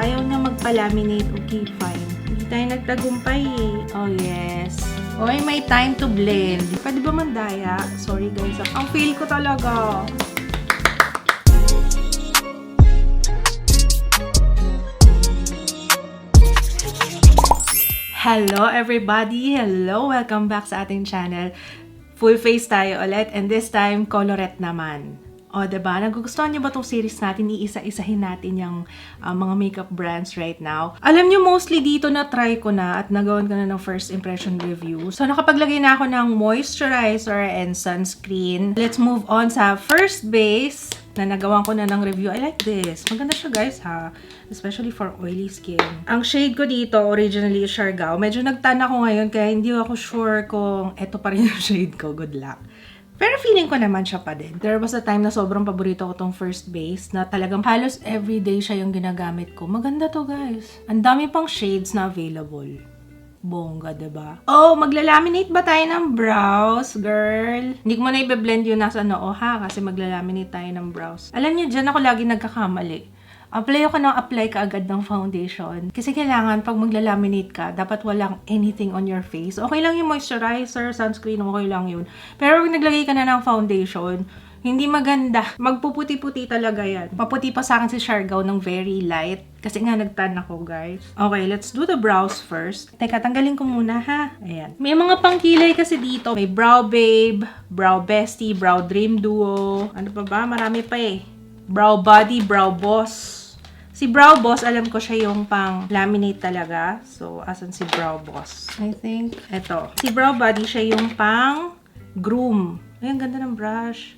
Ayaw niya magpa-laminate. Okay, fine. Hindi tayo nagtagumpay eh. Oh, yes. Okay, may time to blend. Pwede ba mandaya? Sorry guys. Ang feel ko talaga. Hello everybody! Hello! Welcome back sa ating channel. Full face tayo ulit and this time, colorette naman. O, diba? Nagugustuhan niyo ba itong series natin? Iisa-isahin natin yung mga makeup brands right now. Alam niyo, mostly dito na-try ko na at nagawan ko na ng first impression review. So, nakapaglagay na ako ng moisturizer and sunscreen. Let's move on sa first base na nagawan ko na ng review. I like this. Maganda siya guys ha. Especially for oily skin. Ang shade ko dito, originally Siargao. Medyo nagtan ako ngayon kaya hindi ako sure kung eto pa rin yung shade ko. Good luck. Pero feeling ko naman siya pa din. There was a time na sobrang paborito ko tong first base na talagang halos everyday siya yung ginagamit ko. Maganda to guys. Ang dami pang shades na available. Bongga, diba? Oh, maglalaminate ba tayo ng brows, girl? Hindi ko muna i-blend yun nasa noo ha, kasi maglalaminate tayo ng brows. Alam niyo, dyan ako lagi nagkakamali. Apply ako ng apply ka agad ng foundation. Kasi kailangan, pag maglalaminate ka, dapat walang anything on your face. Okay lang yung moisturizer, sunscreen, okay lang yun. Pero pag naglagay ka na ng foundation, hindi maganda. Magpuputi-puti talaga yan. Paputi pa sa akin si Siargao ng very light. Kasi nga nagtan ako, guys. Okay, let's do the brows first. Teka, tanggalin ko muna, ha? Ayan. May mga pangkilay kasi dito. May Brow Babe, Brow Bestie, Brow Dream Duo. Ano pa ba? Marami pa eh. Brow Body, Brow Boss. Si Brow Boss, alam ko siya yung pang laminate talaga. So, asan si Brow Boss? I think, eto. Si Brow Body, siya yung pang groom. Ay, ang ganda ng brush.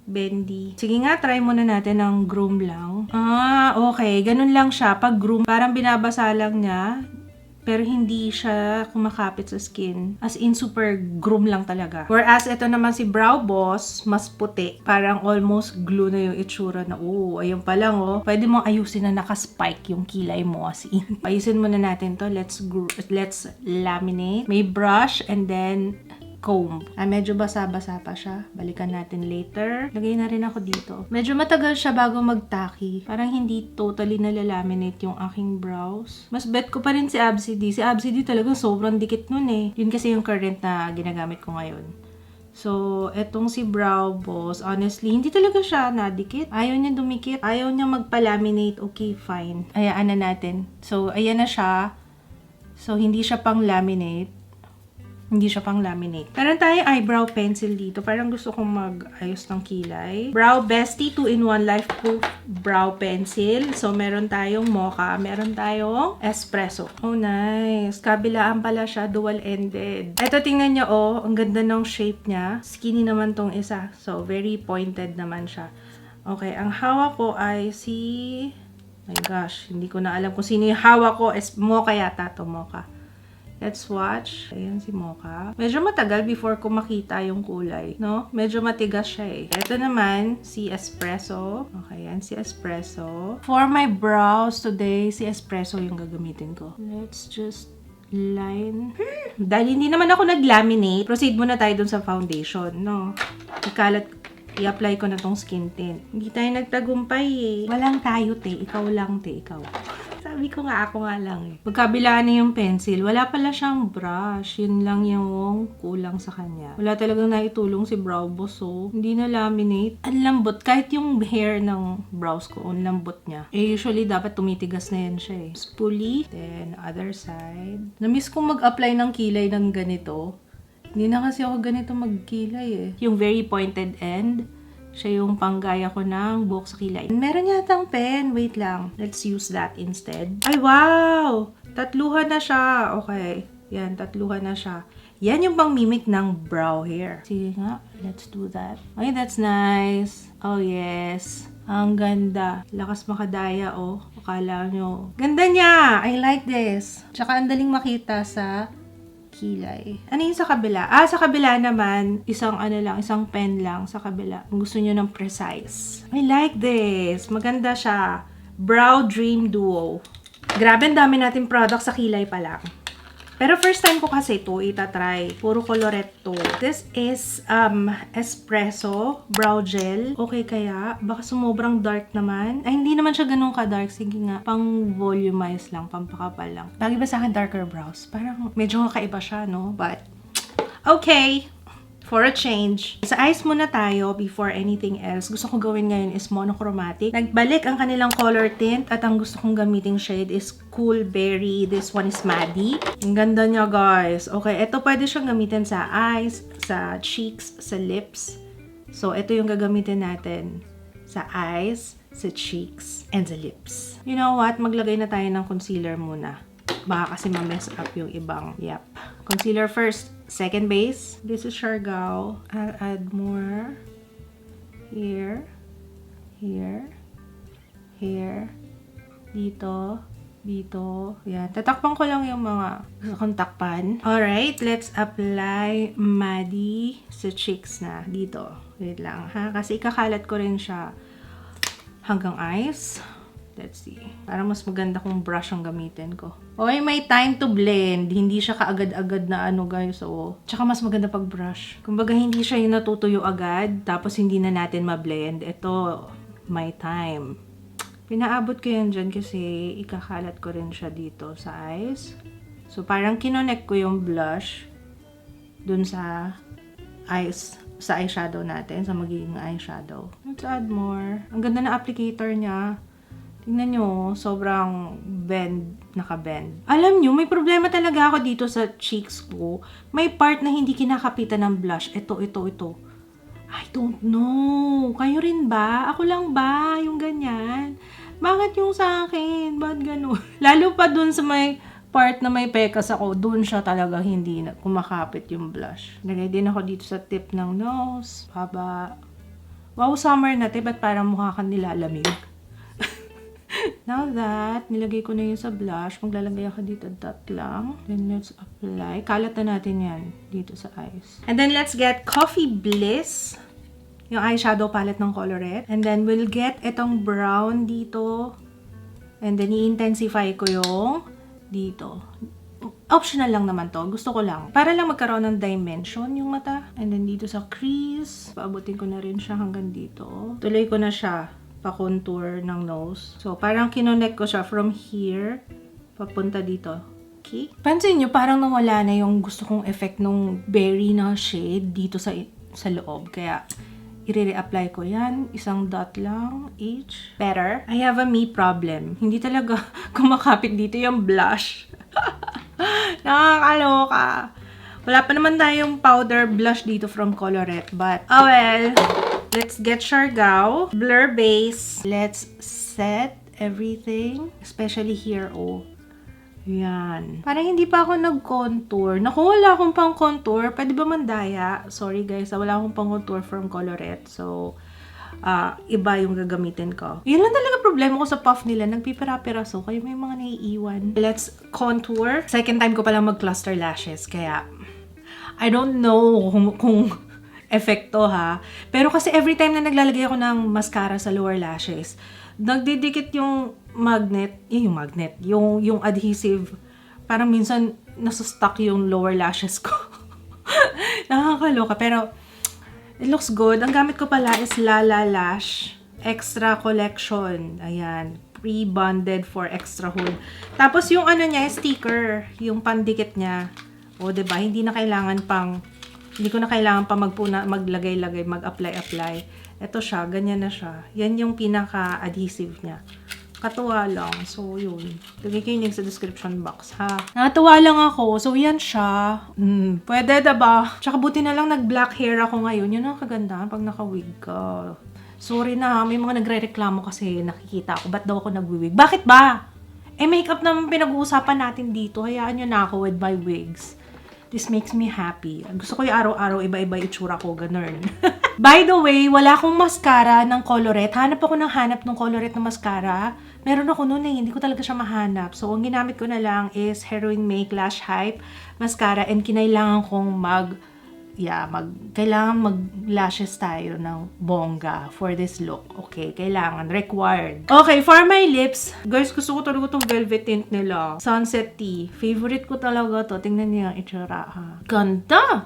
Bendy. Sige nga, try muna natin ng groom lang. Ah, okay. Ganun lang siya. Pag groom, parang binabasa lang niya. Pero hindi siya kumakapit sa skin. As in, super groom lang talaga. Whereas, ito naman si Brow Boss, mas puti. Parang almost glue na yung itsura na, oh, ayun pa lang, oh. Pwede mo ayusin na nakaspike yung kilay mo, as in. Ayusin muna natin to. Let's laminate. May brush and then comb. Medyo basa-basa pa siya. Balikan natin later. Lagay na rin ako dito. Medyo matagal siya bago magtaki. Parang hindi totally nalalaminate yung aking brows. Mas bet ko pa rin si Absidy. Si Absidy talaga sobrang dikit nun eh. Yun kasi yung current na ginagamit ko ngayon. So, etong si Brow Boss, honestly, hindi talaga siya nadikit. Ayaw niya dumikit. Ayaw niya magpa-laminate. Okay, fine. Ayaan na natin. So, ayan na siya. So, hindi siya pang laminate. Hindi siya pang laminate. Meron tayong eyebrow pencil dito. Parang gusto kong mag-ayos ng kilay. Brow Bestie 2-in-1 Life Proof Brow Pencil. So, meron tayong mocha. Meron tayong espresso. Oh, nice. Kabilaan pala siya. Dual-ended. Ito, tingnan nyo, oh. Ang ganda ng shape niya. Skinny naman tong isa. So, very pointed naman siya. Okay, ang hawak ko ay si... My gosh, hindi ko na alam kung sino yung hawak ko. Mocha yata to, mocha. Let's watch. Ayan si Mocha. Medyo matagal before ko makita yung kulay, no? Medyo matigas siya eh. Ito naman, si Espresso. Okay, yan si Espresso. For my brows today, si Espresso yung gagamitin ko. Let's just line. Dahil hindi naman ako nag-laminate, proceed muna tayo dun sa foundation, no? I-apply ko na tong skin tint. Hindi tayo nagtagumpay eh. Walang tayo, te. Ikaw lang, te. Ikaw. Sabi ko nga, ako nga lang eh. Pagkabilaan na yung pencil, wala pala siyang brush. Yun lang yung kulang sa kanya. Wala talagang naitulong si Brow Boss, oh. Hindi na laminate. Ang lambot. Kahit yung hair ng brows ko, ang lambot niya. Eh, usually, dapat tumitigas na yan siya eh. Spoolie. Then, other side. Namiss kong mag-apply ng kilay ng ganito. Hindi na kasi ako ganito magkilay eh. Yung very pointed end. Siya yung panggaya ko ng buhok sa kilay. Meron yatang pen. Wait lang. Let's use that instead. Ay, wow! Tatluhan na siya. Okay. Yan, tatluhan na siya. Yan yung pang-mimic ng brow hair. Sige nga. Let's do that. Okay, that's nice. Oh, yes. Ang ganda. Lakas makadaya, oh. Akala nyo. Ganda niya! I like this. Tsaka ang daling makita sa kilay. Ano yung sa kabila? Sa kabila naman, isang pen lang sa kabila. Kung gusto nyo ng precise. I like this. Maganda siya. Brow Dream Duo. Grabe, ang dami natin product sa kilay pa lang. Pero first time ko kasi ito itatry. Puro colorette to. This is espresso brow gel. Okay kaya? Baka sumobrang dark naman. Ay, hindi naman siya ganun ka-dark. Sige nga, pang volumize lang, pampakapal lang. Lagi ba sa akin darker brows? Parang medyo kakaiba siya, no? But, okay. For a change. Sa eyes muna tayo before anything else. Gusto ko gawin ngayon is monochromatic. Nagbalik ang kanilang color tint at ang gusto kong gamiting shade is Cool Berry. This one is Maddie. Ang ganda niya, guys. Okay, ito pwede siyang gamitin sa eyes, sa cheeks, sa lips. So, ito yung gagamitin natin sa eyes, sa cheeks, and sa lips. You know what? Maglagay na tayo ng concealer muna. Baka kasi ma-mess up yung ibang. Yep. Concealer first. Second base. This is Siargao. I'll add more. Here. Here. Here. Dito. Dito. Yan. Tatakpan ko lang yung mga gusto kong takpan. Alright. Let's apply Maddie sa cheeks na. Dito. Wait lang ha. Kasi ikakalat ko rin siya hanggang eyes. Let's see. Para mas maganda kung brush ang gamitin ko. Oy, may time to blend. Hindi siya kaagad-agad na ano, guys. Oh. Tsaka mas maganda pag brush. Kumbaga, hindi siya yung natutuyo agad. Tapos, hindi na natin ma-blend. Ito, may time. Pinaabot ko yan dyan kasi ikakalat ko rin siya dito sa eyes. So, parang kinonect ko yung blush dun sa eyes, sa eyeshadow natin, sa magiging eyeshadow. Let's add more. Ang ganda na applicator niya. Tingnan nyo, sobrang naka-bend. Alam nyo, may problema talaga ako dito sa cheeks ko. May part na hindi kinakapitan ng blush. Ito. I don't know. Kayo rin ba? Ako lang ba? Yung ganyan? Bakit yung sa akin? Ba't ganun? Lalo pa dun sa may part na may pekas ako, dun siya talaga hindi na kumakapit yung blush. Lagay din ako dito sa tip ng nose. Haba. Wow, summer na, ba't parang mukha kang nilalamig? Now that, nilagay ko na yun sa blush, maglalagay ako dito dot lang. Then let's apply. Kalat na natin yan dito sa eyes. And then let's get Coffee Bliss, yung eyeshadow palette ng Colorette. And then we'll get itong brown dito. And then i-intensify ko yung dito. Optional lang naman to. Gusto ko lang. Para lang magkaroon ng dimension yung mata. And then dito sa crease, paabutin ko na rin siya hanggang dito. Tuloy ko na siya pa-contour ng nose. So, parang kinonect ko siya from here papunta dito. Okay? Pansin nyo, parang nawala na yung gusto kong effect nung berry na shade dito sa loob. Kaya, i-re-apply ko yan. Isang dot lang each. Better. I have a me problem. Hindi talaga kumakapit dito yung blush. Nakakaloka. Wala pa naman tayong powder blush dito from Colorette. But, oh well. Let's get Siargao. Blur base. Let's set everything. Especially here, oh. Yan. Parang hindi pa ako nag-contour. Naku, wala akong pang contour. Pwede ba mandaya? Sorry guys, wala akong pang contour from Colorette. So, iba yung gagamitin ko. Yun lang talaga problema ko sa puff nila. Nagpipira-piraso. Kaya may mga naiiwan. Let's contour. Second time ko palang mag-cluster lashes. Kaya, I don't know kung epekto ha. Pero kasi every time na naglalagay ako ng mascara sa lower lashes, nagdidikit yung magnet, yung adhesive. Parang minsan nasa-stuck yung lower lashes ko. Nakakaloka. Pero, it looks good. Ang gamit ko pala is Lala Lash Extra Collection. Ayan. Pre-bonded for extra hold. Tapos yung ano niya, sticker. Yung pandikit niya. O, diba? Hindi ko na kailangan pa maglagay-lagay, mag-apply-apply. Ito siya, ganyan na siya. Yan yung pinaka-adhesive niya. Katuwa lang. So, yun. Lagay ko yung link sa description box, ha? Nakatuwa lang ako. So, yan siya. Pwede, diba? Tsaka buti na lang nag-black hair ako ngayon. Yun ang kagandahan pag naka-wig ka. Sorry na, may mga nagre-reklamo kasi nakikita ako. Ba't daw ako nag-wig? Bakit ba? Makeup naman pinag-uusapan natin dito. Hayaan nyo na ako with my wigs. This makes me happy. Gusto ko yung araw-araw iba-iba itsura ko, ganun. By the way, wala akong mascara ng Colorette. Hanap ako ng Colorette na mascara. Meron ako noon hindi ko talaga siya mahanap. So, ang ginamit ko na lang is Heroin Make Lash Hype mascara and kinailangan kong kailangan mag-lashes tayo ng bongga for this look. Okay, kailangan, required. Okay, for my lips, guys, gusto ko talaga itong velvet tint nila. Sunset Tea. Favorite ko talaga to. Tingnan niyo yung itsura, ha. Ganda!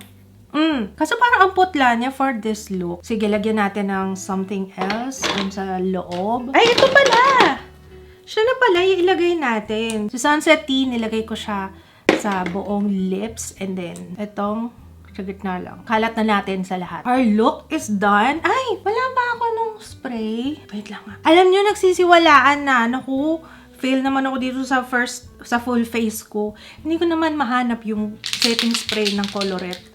Kasi parang ang putla niya for this look. Sige, lagyan natin ng something else dun sa loob. Ay, ito pala! Siya na pala, ilagay natin. Sa Sunset Tea, nilagay ko siya sa buong lips. And then, itong sa gitna lang. Kalat na natin sa lahat. Our look is done. Ay, wala ba ako nung spray? Wait lang nga. Alam nyo, nagsisiwalaan na. Naku, fail naman ako dito sa full face ko. Hindi ko naman mahanap yung setting spray ng Colorette.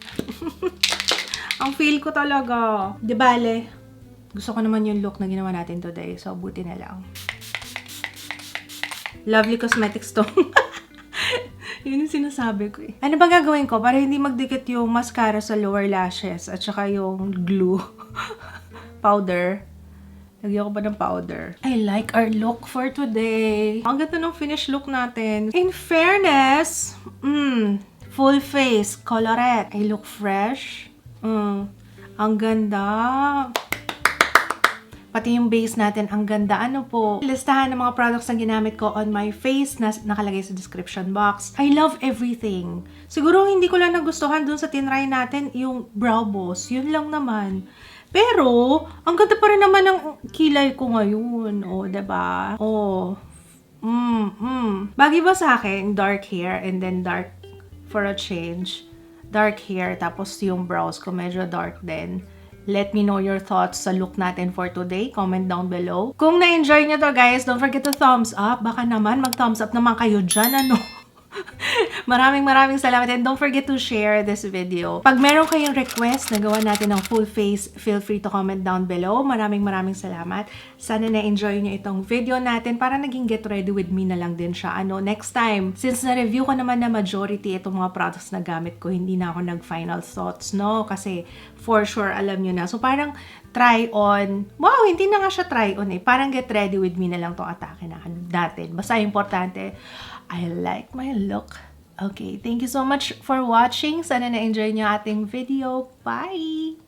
Ang feel ko talaga. Di bale, gusto ko naman yung look na ginawa natin today. So, buti na lang. Lovely Cosmetics to. Yun yung sinasabi ko eh. Ano ba gagawin ko para hindi magdikit yung mascara sa lower lashes at saka yung glue powder? Lagyan ko ba ng powder? I like our look for today. Ang ganda ng finish look natin. In fairness, full face, Colorette. I look fresh. Ang ganda. Pati yung base natin, ang ganda. Ano po? Listahan ng mga products na ginamit ko on my face na nakalagay sa description box. I love everything. Siguro hindi ko lang nagustuhan dun sa tinry natin yung brow boss. Yun lang naman. Pero, ang ganda pa rin naman ng kilay ko ngayon. O, diba? O. Bagay ba sa akin, dark hair and then dark for a change. Dark hair, tapos yung brows ko medyo dark din. Let me know your thoughts sa look natin for today. Comment down below. Kung na-enjoy nyo to guys, don't forget to thumbs up. Baka naman mag-thumbs up naman kayo dyan, ano? Maraming salamat and don't forget to share this video. Pag meron kayong request na gawa natin ng full face, feel free to comment down below. Maraming salamat. Sana na-enjoy nyo itong video natin para naging get ready with me na lang din siya. Next time, since na-review ko naman na majority itong mga products na gamit ko, hindi na ako nag-final thoughts, no? Kasi for sure, alam nyo na. So parang try on. Wow, hindi na nga siya try on eh. Parang get ready with me na lang itong atake natin. Basta importante, I like my look. Okay, thank you so much for watching. Sana na-enjoy nyo ating video. Bye!